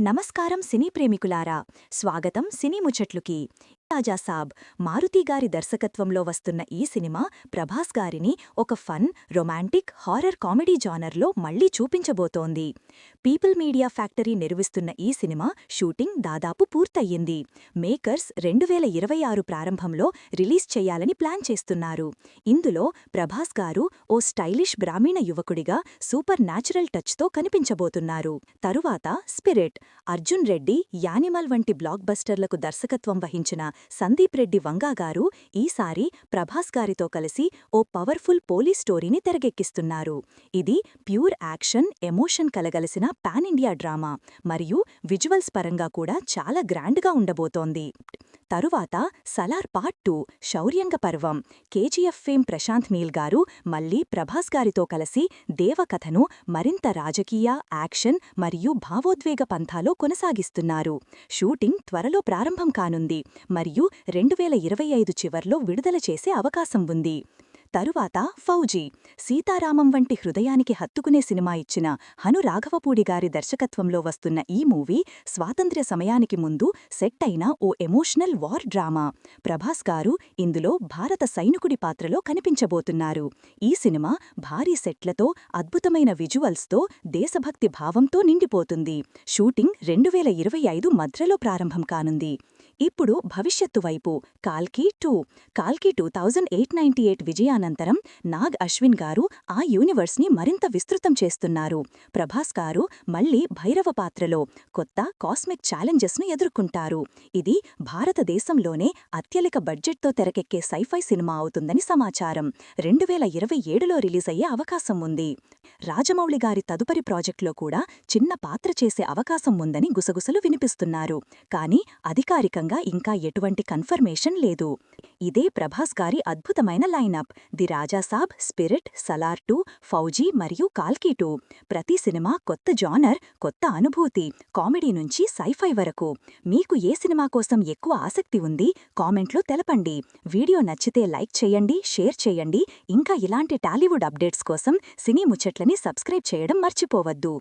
నమస్కారం సినీ ప్రేమికులారా, స్వాగతం సినీ ముచ్చట్లుకి. రాజాసాబ్ మారుతిగారి దర్శకత్వంలో వస్తున్న ఈ సినిమా ప్రభాస్ గారిని ఒక ఫన్, రొమాంటిక్, హారర్ కామెడీ జానర్లో మళ్లీ చూపించబోతోంది. పీపుల్ మీడియా ఫ్యాక్టరీ నిర్మిస్తున్న ఈ సినిమా షూటింగ్ దాదాపు పూర్తయ్యింది. మేకర్స్ 2026 ప్రారంభంలో రిలీజ్ చేయాలని ప్లాన్ చేస్తున్నారు. ఇందులో ప్రభాస్ గారు ఓ స్టైలిష్ గ్రామీణ యువకుడిగా సూపర్ న్యాచురల్ టచ్తో కనిపించబోతున్నారు. తరువాత స్పిరిట్, అర్జున్ రెడ్డి, యానిమల్ వంటి బ్లాక్ బస్టర్లకు దర్శకత్వం వహించిన సందీప్ రెడ్డి వంగా గారు ఈసారి ప్రభాస్ గారితో కలిసి ఓ పవర్ఫుల్ పోలీస్ స్టోరీని తెరకెక్కిస్తున్నారు. ఇది ప్యూర్ యాక్షన్, ఎమోషన్ కలగలిసిన పాన్ ఇండియా డ్రామా మరియు విజువల్స్ పరంగా కూడా చాలా గ్రాండ్గా ఉండబోతోంది. తరువాత సలార్ పార్ట్ 2 శౌర్యంగ పర్వం. కేజీఎఫ్ ఫేమ్ ప్రశాంత్ నీల్ గారు మళ్లీ ప్రభాస్ గారితో కలిసి దేవకథను మరింత రాజకీయ, యాక్షన్ మరియు భావోద్వేగ పంథాలో కొనసాగిస్తున్నారు. షూటింగ్ త్వరలో ప్రారంభం కానుంది మరియు 2025 చివర్లో విడుదల చేసే అవకాశం ఉంది. తరువాత ఫౌజీ, సీతారామం వంటి హృదయానికి హత్తుకునే సినిమా ఇచ్చిన హను రాఘవపూడి గారి దర్శకత్వంలో వస్తున్న ఈ మూవీ స్వాతంత్ర్య సమయానికి ముందు సెట్ అయిన ఓ ఎమోషనల్ వార్ డ్రామా. ప్రభాస్ గారు ఇందులో భారత సైనికుడి పాత్రలో కనిపించబోతున్నారు. ఈ సినిమా భారీ సెట్లతో, అద్భుతమైన విజువల్స్తో, దేశభక్తి భావంతో నిండిపోతుంది. షూటింగ్ 2025 మధ్యలో ప్రారంభం కానుంది. ఇప్పుడు భవిష్యత్తు వైపు కాల్కి 2. కాల్కి 2898 విజయానంతరం నాగ్ అశ్విన్ గారు ఆ యూనివర్స్ని మరింత విస్తృతం చేస్తున్నారు. ప్రభాస్ గారు మళ్లీ భైరవ పాత్రలో కొత్త కాస్మిక్ ఛాలెంజెస్ను ఎదుర్కొంటారు. ఇది భారతదేశంలోనే అత్యధిక బడ్జెట్తో తెరకెక్కే సైఫై సినిమా అవుతుందని సమాచారం. 2027లో రిలీజ్ అయ్యే అవకాశం ఉంది. రాజమౌళి గారి తదుపరి ప్రాజెక్టులో కూడా చిన్న పాత్ర చేసే అవకాశం ఉందని గుసగుసలు వినిపిస్తున్నారు. కానీ అధికారికంగా ఇంకా ఎటువంటి కన్ఫర్మేషన్ లేదు. ఇదే ప్రభాస్ గారి అద్భుతమైన lineup: the Rajasaab, spirit, Salaar 2, Fauji మరియు కాల్కి 2. ప్రతి సినిమా కొత్త జానర్, కొత్త అనుభూతి, కామెడీ నుంచి సైఫై వరకు. మీకు ఏ సినిమా కోసం ఎక్కువ ఆసక్తి ఉంది? కామెంట్లో తెలపండి. వీడియో నచ్చితే లైక్ చేయండి, షేర్ చేయండి. ఇంకా ఇలాంటి టాలీవుడ్ అప్డేట్స్ కోసం సినీ ముచ్చట్లని సబ్స్క్రైబ్ చేయడం మర్చిపోవద్దు.